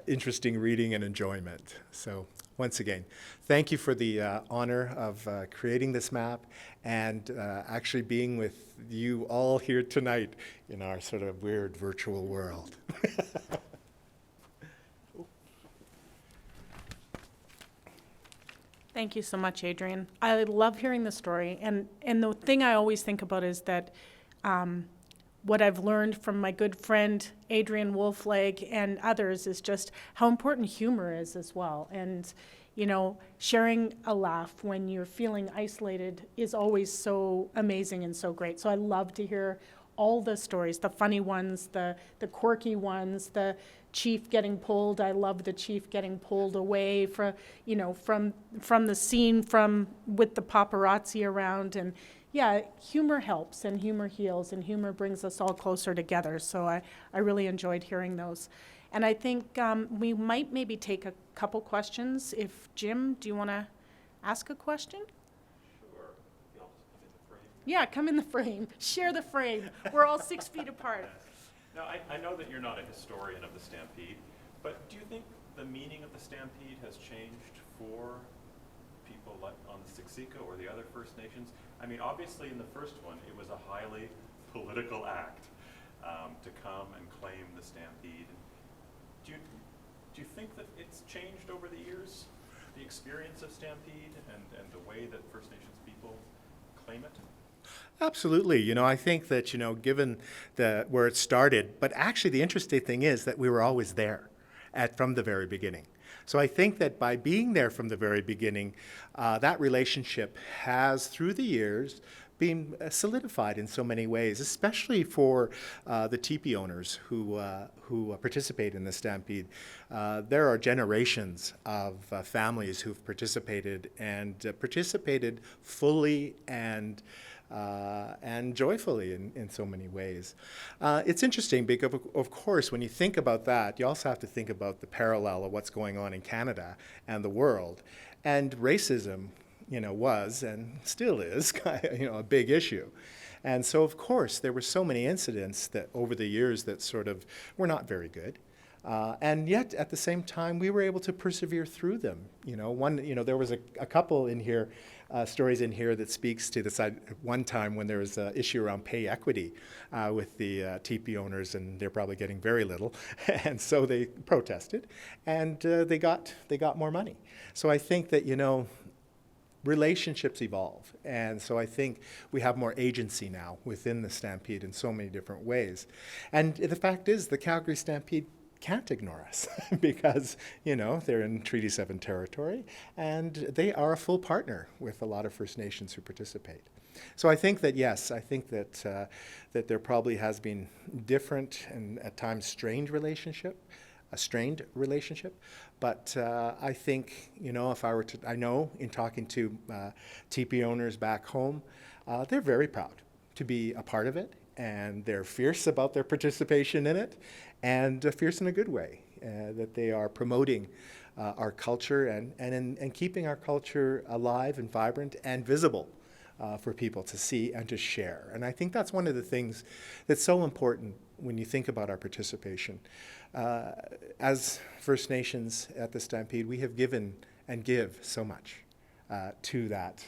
interesting reading and enjoyment. So once again, thank you for the honor of creating this map and actually being with you all here tonight in our sort of weird virtual world. Thank you so much, Adrian. I love hearing the story. And the thing I always think about is that what I've learned from my good friend Adrian Wolflag and others is just how important humor is as well. And, you know, sharing a laugh when you're feeling isolated is always so amazing and so great. So I love to hear all the stories, the funny ones, the quirky ones, the chief getting pulled. I love the chief getting pulled away from the scene with the paparazzi around. And yeah, humor helps and humor heals and humor brings us all closer together. So I really enjoyed hearing those. And I think we might maybe take a couple questions. If Jim, do you want to ask a question? Sure. I'll just come in the frame. Yeah, come in the frame. Share the frame. We're all 6 feet apart. Now, I know that you're not a historian of the Stampede, but do you think the meaning of the Stampede has changed for people like on the Siksika or the other First Nations? I mean, obviously in the first one, it was a highly political act to come and claim the Stampede. Do you think that it's changed over the years, the experience of Stampede and the way that First Nations people claim it? Absolutely. You know, I think that, you know, given where it started, but actually the interesting thing is that we were always there from the very beginning. So I think that by being there from the very beginning, that relationship has, through the years, been solidified in so many ways, especially for the teepee owners who participate in the Stampede. There are generations of families who've participated fully and joyfully in so many ways. It's interesting because, of course, when you think about that, you also have to think about the parallel of what's going on in Canada and the world. And racism, you know, was and still is, you know, a big issue. And so, of course, there were so many incidents that over the years that sort of were not very good. And yet, at the same time, we were able to persevere through them. You know, there was a couple in here, stories in here that speaks to this. One time when there was an issue around pay equity with the teepee owners, and they're probably getting very little, and so they protested, and they got more money. So I think that, you know, relationships evolve, and so I think we have more agency now within the Stampede in so many different ways. And the fact is, the Calgary Stampede can't ignore us because, you know, they're in Treaty 7 territory, and they are a full partner with a lot of First Nations who participate. So I think that, yes, I think that that there probably has been different and at times strained relationship, but I think, you know, if I were to, I know in talking to teepee owners back home, they're very proud to be a part of it, and they're fierce about their participation in it, and fierce in a good way, that they are promoting our culture and keeping our culture alive and vibrant and visible for people to see and to share. And I think that's one of the things that's so important when you think about our participation. As First Nations at the Stampede, we have given and give so much to that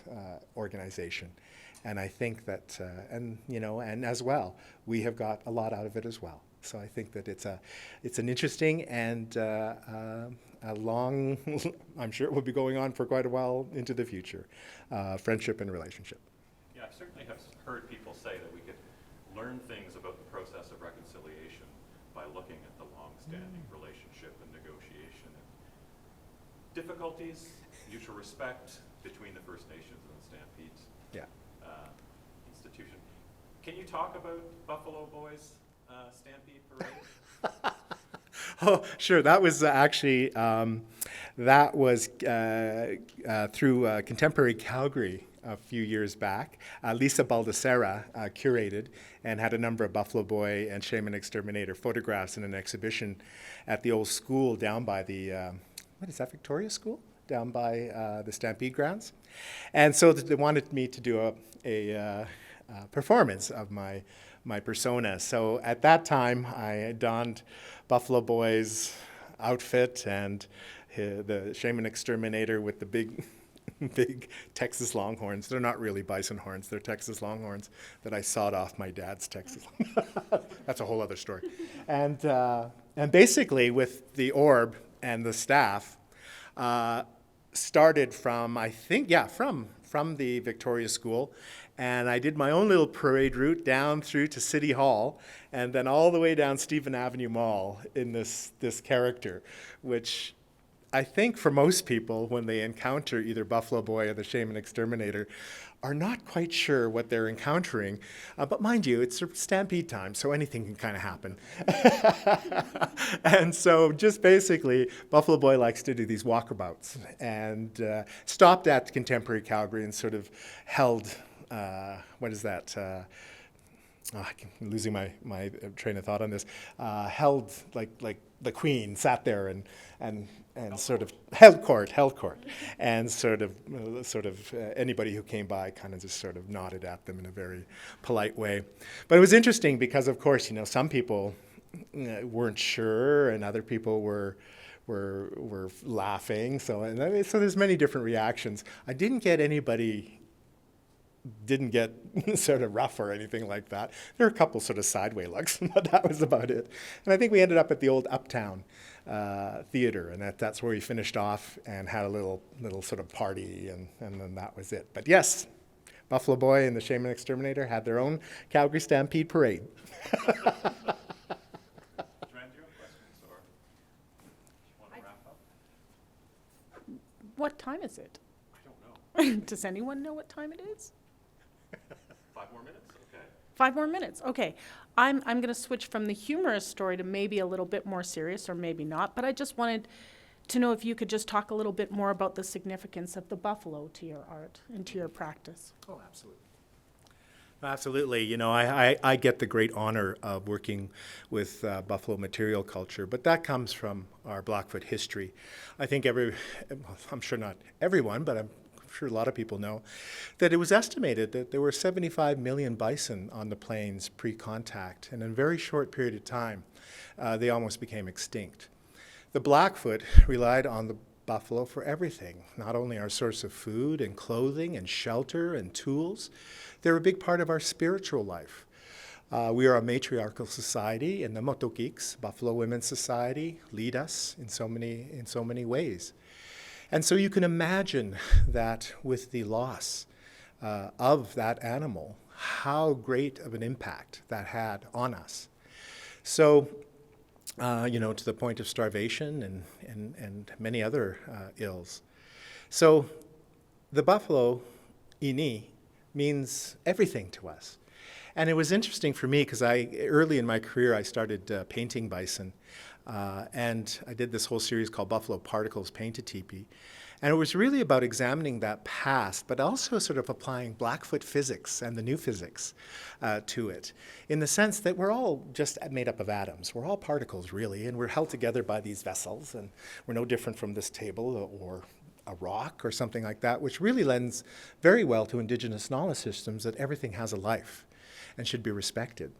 organization. And I think that, and you know, and as well, we have got a lot out of it as well. So I think that it's an interesting and a long, I'm sure it will be going on for quite a while into the future, friendship and relationship. Yeah, I certainly have heard people say that we could learn things about the process of reconciliation by looking at the long-standing relationship and negotiation and difficulties, mutual respect between the First Nations and the Stampede's institution. Can you talk about Buffalo Boys Stampede Parade? Oh, sure. That was actually, through Contemporary Calgary a few years back. Lisa Baldessera curated and had a number of Buffalo Boy and Shaman Exterminator photographs in an exhibition at the old school down by the, what is that, Victoria School? down by the Stampede grounds. And so they wanted me to do a performance of my persona. So at that time, I donned Buffalo Boy's outfit and the shaman exterminator with the big Texas Longhorns. They're not really bison horns, they're Texas Longhorns that I sawed off my dad's Texas. That's a whole other story. And basically with the orb and the staff, started from, I think, from the Victoria School. And I did my own little parade route down through to City Hall and then all the way down Stephen Avenue Mall in this character, which I think for most people, when they encounter either Buffalo Boy or the Shaman Exterminator, are not quite sure what they're encountering. But mind you, it's stampede time, so anything can kind of happen. And so just basically, Buffalo Boy likes to do these walkabouts and stopped at contemporary Calgary and sort of held, what is that? I'm losing my train of thought on this. Held like the Queen sat there and sort of held court, and sort of anybody who came by kind of just sort of nodded at them in a very polite way. But it was interesting because, of course, some people weren't sure, and other people were laughing. So there's many different reactions. I didn't get sort of rough or anything like that. There were a couple sort of sideway looks, but that was about it. And I think we ended up at the old Uptown Theater, and that's where we finished off and had a little sort of party, and then that was it. But yes, Buffalo Boy and the Shaman Exterminator had their own Calgary Stampede parade. What time is it? I don't know. Does anyone know what time it is? 5 more minutes? Okay. 5 more minutes, okay. I'm going to switch from the humorous story to maybe a little bit more serious, or maybe not, but I just wanted to know if you could just talk a little bit more about the significance of the buffalo to your art and to your practice. Oh, absolutely. Absolutely. I get the great honor of working with buffalo material culture, but that comes from our Blackfoot history. I think I'm sure not everyone, but I'm sure a lot of people know that it was estimated that there were 75 million bison on the plains pre-contact, and in a very short period of time, they almost became extinct. The Blackfoot relied on the buffalo for everything, not only our source of food and clothing and shelter and tools. They're a big part of our spiritual life. We are a matriarchal society, and the Motokiks, Buffalo Women's Society, lead us in so many ways. And so you can imagine that with the loss of that animal, how great of an impact that had on us. So, to the point of starvation and many other ills. So the buffalo, ini, means everything to us. And it was interesting for me because early in my career, I started painting bison. And I did this whole series called Buffalo Particles Paint a Teepee. And it was really about examining that past, but also sort of applying Blackfoot physics and the new physics to it, in the sense that we're all just made up of atoms. We're all particles, really, and we're held together by these vessels, and we're no different from this table or a rock or something like that, which really lends very well to Indigenous knowledge systems that everything has a life and should be respected.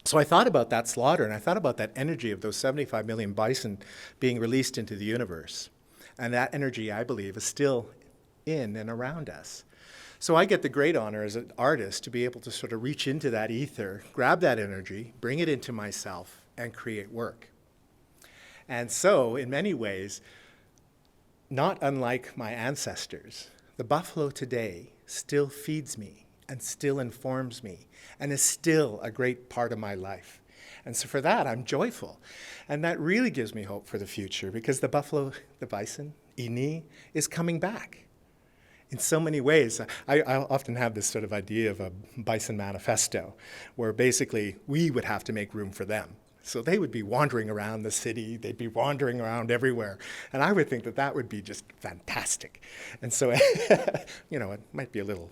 So I thought about that slaughter, and I thought about that energy of those 75 million bison being released into the universe. And that energy, I believe, is still in and around us. So I get the great honor as an artist to be able to sort of reach into that ether, grab that energy, bring it into myself, and create work. And so, in many ways, not unlike my ancestors, the buffalo today still feeds me and still informs me and is still a great part of my life. And so for that, I'm joyful. And that really gives me hope for the future, because the buffalo, the bison, ini, is coming back in so many ways. I often have this sort of idea of a bison manifesto, where basically we would have to make room for them. So they would be wandering around the city, they'd be wandering around everywhere. And I would think that that would be just fantastic. And so, it might be a little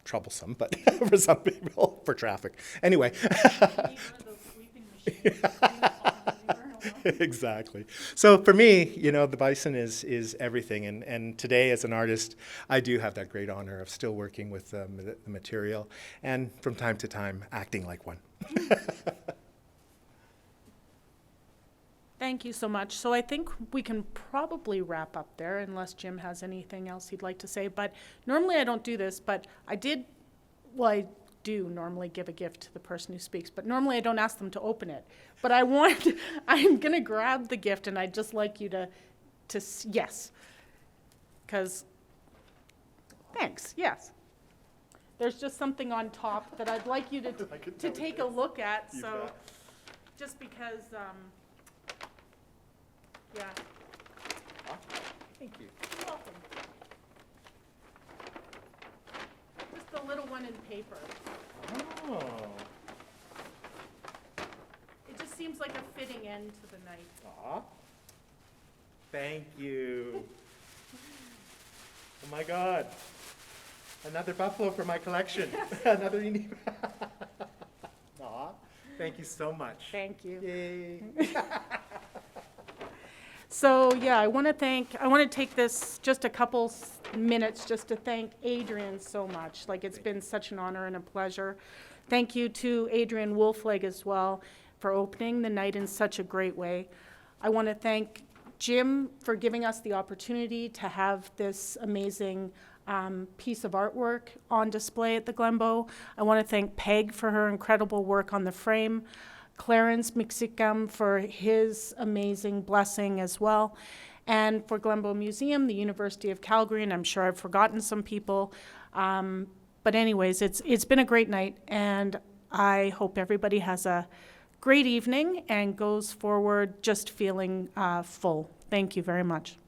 troublesome, but for some people, for traffic. Anyway. Exactly. So for me, the bison is everything. And today, as an artist, I do have that great honor of still working with the material and from time to time acting like one. Thank you so much. So I think we can probably wrap up there unless Jim has anything else he'd like to say. But normally I don't do this, but I do normally give a gift to the person who speaks, but normally I don't ask them to open it. But I'm going to grab the gift, and I'd just like you to yes. Because, thanks, yes. There's just something on top that I'd like you to take a look at. So just because, yeah. Thank you. You're welcome. Just a little one in paper. Oh. It just seems like a fitting end to the night. Aw. Thank you. Oh my God. Another buffalo for my collection. Another unique. Aw. Thank you so much. Thank you. Yay. So yeah, I want to take this just a couple minutes just to thank Adrian so much. Like, it's been such an honor and a pleasure. Thank you to Adrian Wolfleg as well for opening the night in such a great way. I want to thank Jim for giving us the opportunity to have this amazing piece of artwork on display at the Glenbow. I want to thank Peg for her incredible work on the frame. Clarence Siksika for his amazing blessing as well, and for Glenbow Museum, the University of Calgary, and I'm sure I've forgotten some people. But anyways, it's been a great night, and I hope everybody has a great evening and goes forward just feeling full. Thank you very much.